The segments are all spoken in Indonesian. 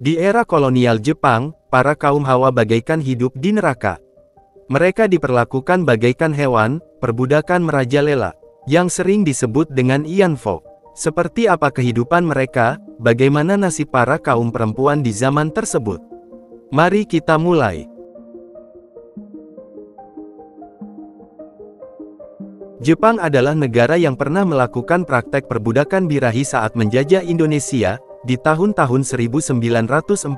Di era kolonial Jepang, para kaum Hawa bagaikan hidup di neraka. Mereka diperlakukan bagaikan hewan, perbudakan merajalela, yang sering disebut dengan Ianfo. Seperti apa kehidupan mereka, bagaimana nasib para kaum perempuan di zaman tersebut? Mari kita mulai. Jepang adalah negara yang pernah melakukan praktek perbudakan birahi saat menjajah Indonesia, di tahun-tahun 1942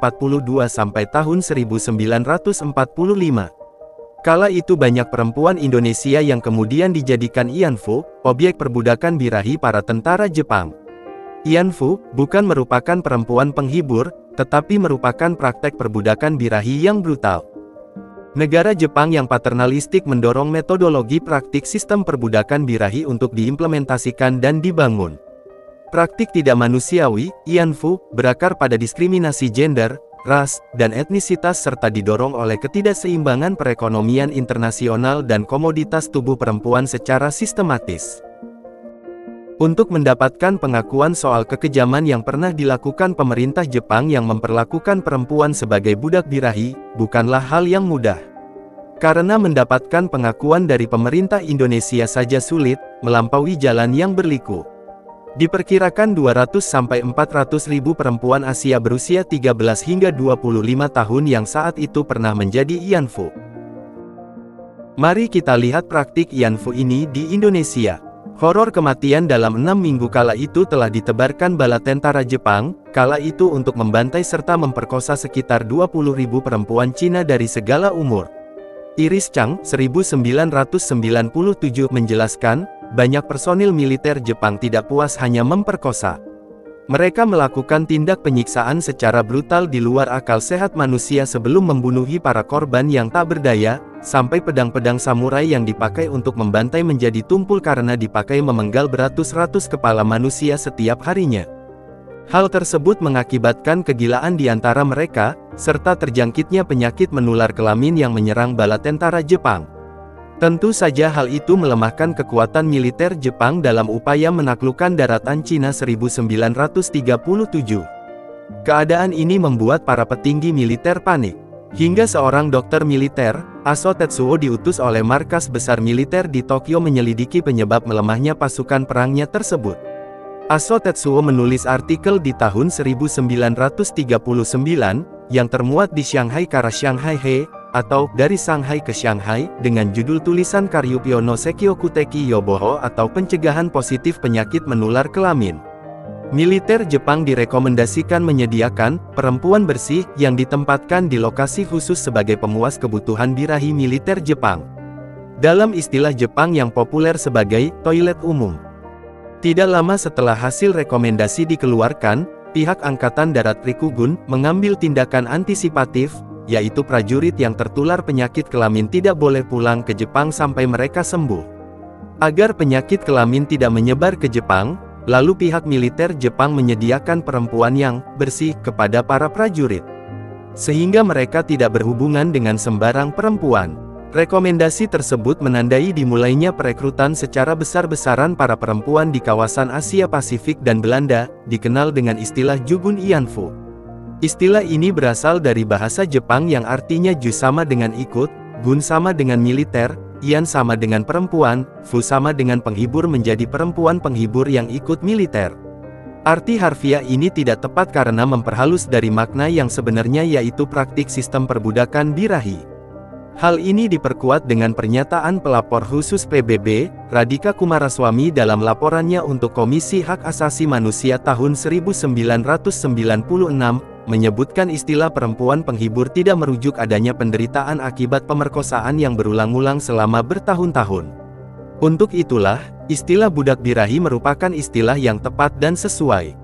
sampai tahun 1945. Kala itu banyak perempuan Indonesia yang kemudian dijadikan Ianfu, objek perbudakan birahi para tentara Jepang. Ianfu bukan merupakan perempuan penghibur, tetapi merupakan praktek perbudakan birahi yang brutal. Negara Jepang yang paternalistik mendorong metodologi praktik sistem perbudakan birahi untuk diimplementasikan dan dibangun. Praktik tidak manusiawi, Ianfu, berakar pada diskriminasi gender, ras, dan etnisitas serta didorong oleh ketidakseimbangan perekonomian internasional dan komoditas tubuh perempuan secara sistematis. Untuk mendapatkan pengakuan soal kekejaman yang pernah dilakukan pemerintah Jepang yang memperlakukan perempuan sebagai budak birahi, bukanlah hal yang mudah. Karena mendapatkan pengakuan dari pemerintah Indonesia saja sulit, melampaui jalan yang berliku. Diperkirakan 200-400 ribu perempuan Asia berusia 13 hingga 25 tahun yang saat itu pernah menjadi Ianfu. Mari kita lihat praktik Ianfu ini di Indonesia. Horor kematian dalam 6 minggu kala itu telah ditebarkan bala tentara Jepang, kala itu untuk membantai serta memperkosa sekitar 20.000 perempuan Cina dari segala umur. Iris Chang, 1997 menjelaskan, banyak personil militer Jepang tidak puas hanya memperkosa. Mereka melakukan tindak penyiksaan secara brutal di luar akal sehat manusia sebelum membunuhi para korban yang tak berdaya, sampai pedang-pedang samurai yang dipakai untuk membantai menjadi tumpul karena dipakai memenggal beratus-ratus kepala manusia setiap harinya. Hal tersebut mengakibatkan kegilaan di antara mereka, serta terjangkitnya penyakit menular kelamin yang menyerang bala tentara Jepang. Tentu saja hal itu melemahkan kekuatan militer Jepang dalam upaya menaklukkan daratan Cina 1937. Keadaan ini membuat para petinggi militer panik. Hingga seorang dokter militer, Aso Tetsuo diutus oleh markas besar militer di Tokyo menyelidiki penyebab melemahnya pasukan perangnya tersebut. Aso Tetsuo menulis artikel di tahun 1939, yang termuat di Shanghai Kara Shanghai He, atau Dari Shanghai ke Shanghai, dengan judul tulisan Karyupyo no Sekyokuteki Yoboho atau Pencegahan Positif Penyakit Menular Kelamin. Militer Jepang direkomendasikan menyediakan perempuan bersih yang ditempatkan di lokasi khusus sebagai pemuas kebutuhan birahi militer Jepang. Dalam istilah Jepang yang populer sebagai toilet umum. Tidak lama setelah hasil rekomendasi dikeluarkan, pihak Angkatan Darat Rikugun mengambil tindakan antisipatif, yaitu prajurit yang tertular penyakit kelamin tidak boleh pulang ke Jepang sampai mereka sembuh. Agar penyakit kelamin tidak menyebar ke Jepang, lalu pihak militer Jepang menyediakan perempuan yang bersih kepada para prajurit. Sehingga mereka tidak berhubungan dengan sembarang perempuan. Rekomendasi tersebut menandai dimulainya perekrutan secara besar-besaran para perempuan di kawasan Asia Pasifik dan Belanda, dikenal dengan istilah Jugun Ianfu. Istilah ini berasal dari bahasa Jepang yang artinya ju sama dengan ikut, gun sama dengan militer, ian sama dengan perempuan, fu sama dengan penghibur menjadi perempuan penghibur yang ikut militer. Arti harfiah ini tidak tepat karena memperhalus dari makna yang sebenarnya yaitu praktik sistem perbudakan birahi. Hal ini diperkuat dengan pernyataan pelapor khusus PBB, Radhika Kumaraswamy dalam laporannya untuk Komisi Hak Asasi Manusia tahun 1996, menyebutkan istilah perempuan penghibur tidak merujuk adanya penderitaan akibat pemerkosaan yang berulang-ulang selama bertahun-tahun. Untuk itulah, istilah budak birahi merupakan istilah yang tepat dan sesuai.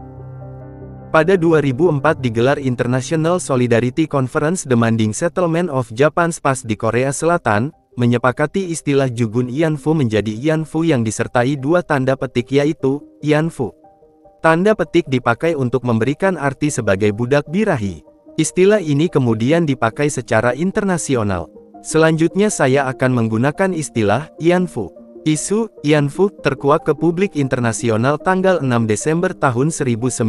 Pada 2004 digelar International Solidarity Conference Demanding Settlement of Japan's Past di Korea Selatan, menyepakati istilah Jugun Ianfu menjadi Ianfu yang disertai dua tanda petik yaitu, Ianfu. Tanda petik dipakai untuk memberikan arti sebagai budak birahi. Istilah ini kemudian dipakai secara internasional. Selanjutnya saya akan menggunakan istilah, Ianfu. Isu, Ianfu, terkuak ke publik internasional tanggal 6 Desember tahun 1991,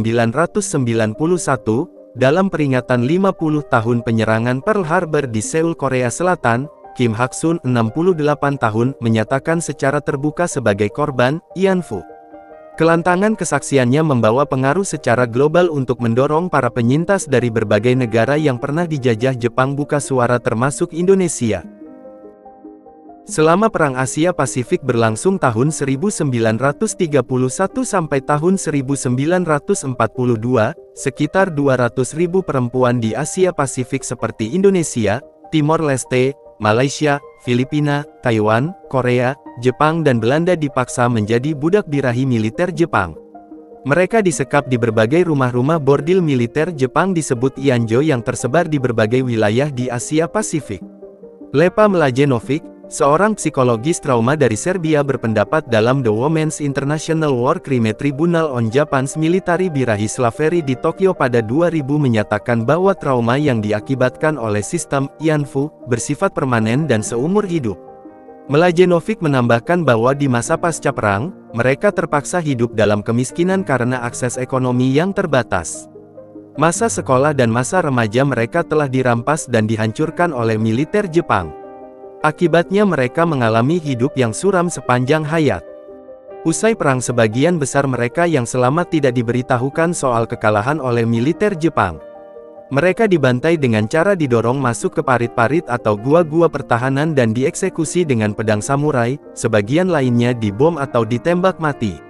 dalam peringatan 50 tahun penyerangan Pearl Harbor di Seoul, Korea Selatan, Kim Hak-sun, 68 tahun, menyatakan secara terbuka sebagai korban Ian-fu. Kelantangan kesaksiannya membawa pengaruh secara global untuk mendorong para penyintas dari berbagai negara yang pernah dijajah Jepang buka suara termasuk Indonesia. Selama Perang Asia Pasifik berlangsung tahun 1931 sampai tahun 1942, sekitar 200.000 perempuan di Asia Pasifik seperti Indonesia, Timor Leste, Malaysia, Filipina, Taiwan, Korea, Jepang dan Belanda dipaksa menjadi budak birahi militer Jepang. Mereka disekap di berbagai rumah-rumah bordil militer Jepang disebut Ianjo yang tersebar di berbagai wilayah di Asia Pasifik. Lepa Mlajenovic, seorang psikologis trauma dari Serbia berpendapat dalam The Women's International War Crime Tribunal on Japan's Military Birahi Slavery di Tokyo pada 2000 menyatakan bahwa trauma yang diakibatkan oleh sistem Ian-fu bersifat permanen dan seumur hidup. Mlajenovic menambahkan bahwa di masa pasca perang, mereka terpaksa hidup dalam kemiskinan karena akses ekonomi yang terbatas. Masa sekolah dan masa remaja mereka telah dirampas dan dihancurkan oleh militer Jepang. Akibatnya mereka mengalami hidup yang suram sepanjang hayat. Usai perang sebagian besar mereka yang selamat tidak diberitahukan soal kekalahan oleh militer Jepang. Mereka dibantai dengan cara didorong masuk ke parit-parit atau gua-gua pertahanan dan dieksekusi dengan pedang samurai, sebagian lainnya dibom atau ditembak mati.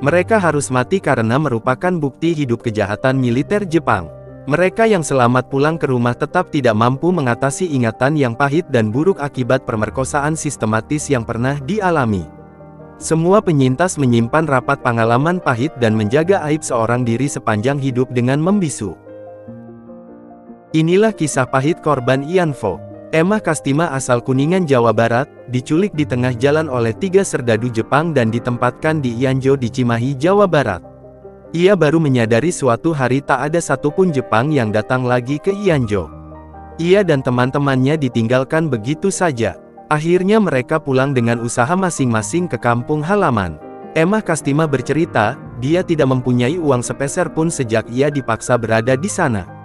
Mereka harus mati karena merupakan bukti hidup kejahatan militer Jepang. Mereka yang selamat pulang ke rumah tetap tidak mampu mengatasi ingatan yang pahit dan buruk akibat pemerkosaan sistematis yang pernah dialami. Semua penyintas menyimpan rapat pengalaman pahit dan menjaga aib seorang diri sepanjang hidup dengan membisu. Inilah kisah pahit korban Ian-fu. Emma Kastima asal Kuningan, Jawa Barat, diculik di tengah jalan oleh 3 serdadu Jepang dan ditempatkan di Ianjo di Cimahi, Jawa Barat. Ia baru menyadari suatu hari tak ada satupun Jepang yang datang lagi ke Ianjo. Ia dan teman-temannya ditinggalkan begitu saja. Akhirnya mereka pulang dengan usaha masing-masing ke kampung halaman. Emma Kastima bercerita, dia tidak mempunyai uang sepeser pun sejak ia dipaksa berada di sana.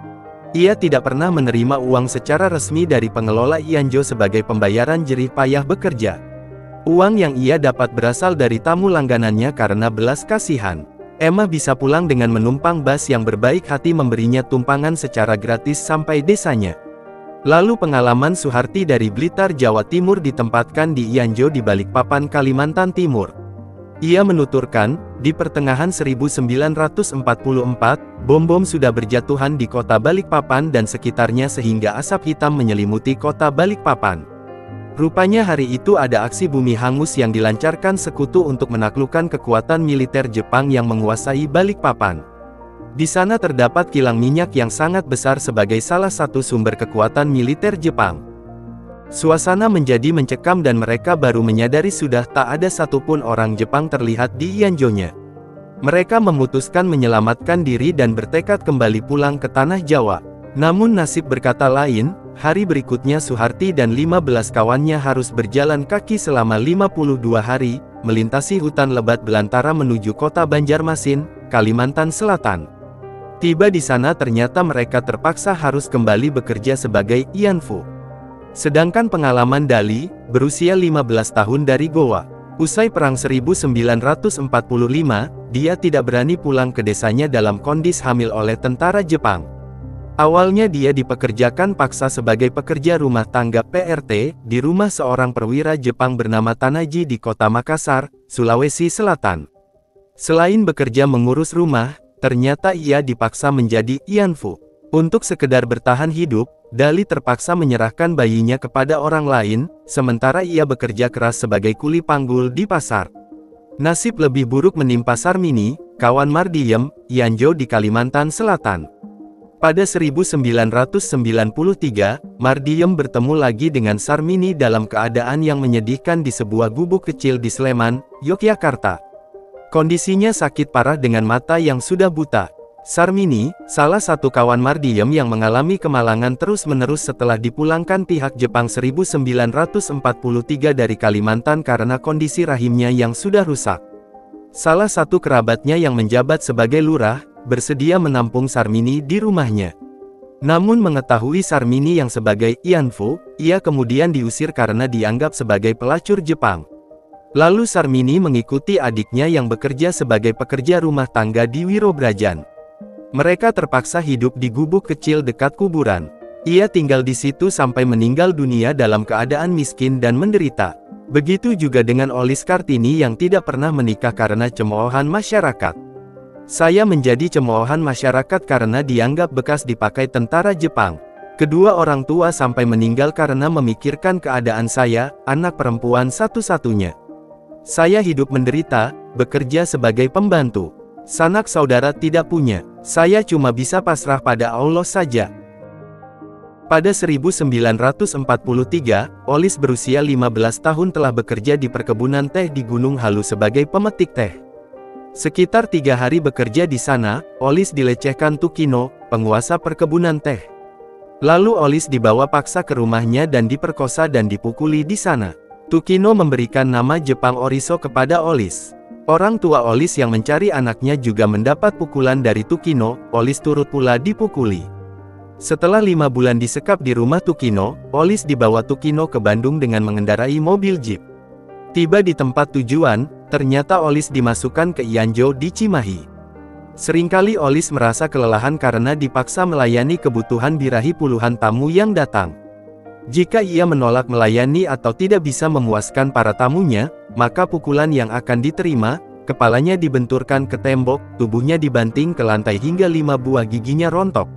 Ia tidak pernah menerima uang secara resmi dari pengelola Ianjo sebagai pembayaran jerih payah bekerja. Uang yang ia dapat berasal dari tamu langganannya karena belas kasihan. Emma bisa pulang dengan menumpang bus yang berbaik hati memberinya tumpangan secara gratis sampai desanya. Lalu pengalaman Suharti dari Blitar, Jawa Timur ditempatkan di Ianjo di Balikpapan, Kalimantan Timur. Ia menuturkan, di pertengahan 1944, bom-bom sudah berjatuhan di kota Balikpapan dan sekitarnya sehingga asap hitam menyelimuti kota Balikpapan. Rupanya hari itu ada aksi bumi hangus yang dilancarkan sekutu untuk menaklukkan kekuatan militer Jepang yang menguasai Balikpapan. Di sana terdapat kilang minyak yang sangat besar sebagai salah satu sumber kekuatan militer Jepang. Suasana menjadi mencekam dan mereka baru menyadari sudah tak ada satupun orang Jepang terlihat di Ianjonya. Mereka memutuskan menyelamatkan diri dan bertekad kembali pulang ke tanah Jawa. Namun nasib berkata lain, hari berikutnya Suharti dan 15 kawannya harus berjalan kaki selama 52 hari, melintasi hutan lebat belantara menuju kota Banjarmasin, Kalimantan Selatan. Tiba di sana ternyata mereka terpaksa harus kembali bekerja sebagai Ian-fu. Sedangkan pengalaman Dali, berusia 15 tahun dari Goa. Usai perang 1945, dia tidak berani pulang ke desanya dalam kondisi hamil oleh tentara Jepang. Awalnya dia dipekerjakan paksa sebagai pekerja rumah tangga PRT, di rumah seorang perwira Jepang bernama Tanaji di kota Makassar, Sulawesi Selatan. Selain bekerja mengurus rumah, ternyata ia dipaksa menjadi Ian-fu. Untuk sekedar bertahan hidup, Dali terpaksa menyerahkan bayinya kepada orang lain, sementara ia bekerja keras sebagai kuli panggul di pasar. Nasib lebih buruk menimpa Sarmini, kawan Mardiem, Ianjo di Kalimantan Selatan. Pada 1993, Mardiem bertemu lagi dengan Sarmini dalam keadaan yang menyedihkan di sebuah gubuk kecil di Sleman, Yogyakarta. Kondisinya sakit parah dengan mata yang sudah buta. Sarmini, salah satu kawan Mardiem yang mengalami kemalangan terus-menerus setelah dipulangkan pihak Jepang 1943 dari Kalimantan karena kondisi rahimnya yang sudah rusak. Salah satu kerabatnya yang menjabat sebagai lurah, bersedia menampung Sarmini di rumahnya. Namun mengetahui Sarmini yang sebagai Ianfo, ia kemudian diusir karena dianggap sebagai pelacur Jepang. Lalu Sarmini mengikuti adiknya yang bekerja sebagai pekerja rumah tangga di Wirobrajan. Mereka terpaksa hidup di gubuk kecil dekat kuburan. Ia tinggal di situ sampai meninggal dunia dalam keadaan miskin dan menderita. Begitu juga dengan Olis Kartini yang tidak pernah menikah karena cemoohan masyarakat. Saya menjadi cemoohan masyarakat karena dianggap bekas dipakai tentara Jepang. Kedua orang tua sampai meninggal karena memikirkan keadaan saya, anak perempuan satu-satunya. Saya hidup menderita, bekerja sebagai pembantu. Sanak saudara tidak punya. Saya cuma bisa pasrah pada Allah saja. Pada 1943, Olis berusia 15 tahun telah bekerja di perkebunan teh di Gunung Halu sebagai pemetik teh. Sekitar 3 hari bekerja di sana, Olis dilecehkan Tukino, penguasa perkebunan teh. Lalu Olis dibawa paksa ke rumahnya dan diperkosa dan dipukuli di sana. Tukino memberikan nama Jepang Oriso kepada Olis. Orang tua Olis yang mencari anaknya juga mendapat pukulan dari Tukino, Olis turut pula dipukuli. Setelah 5 bulan disekap di rumah Tukino, Olis dibawa Tukino ke Bandung dengan mengendarai mobil jeep. Tiba di tempat tujuan, ternyata Olis dimasukkan ke Ianjo di Cimahi. Seringkali Olis merasa kelelahan karena dipaksa melayani kebutuhan birahi puluhan tamu yang datang. Jika ia menolak melayani atau tidak bisa memuaskan para tamunya, maka pukulan yang akan diterima, kepalanya dibenturkan ke tembok, tubuhnya dibanting ke lantai hingga 5 buah giginya rontok.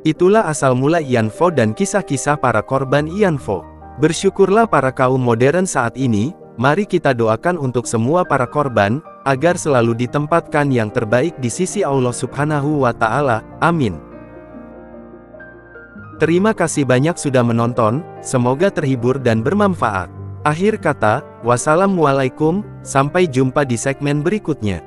Itulah asal mula Ianfo dan kisah-kisah para korban Ianfo. Bersyukurlah para kaum modern saat ini, mari kita doakan untuk semua para korban, agar selalu ditempatkan yang terbaik di sisi Allah Subhanahu wa Ta'ala. Amin. Terima kasih banyak sudah menonton, semoga terhibur dan bermanfaat. Akhir kata, wassalamualaikum, sampai jumpa di segmen berikutnya.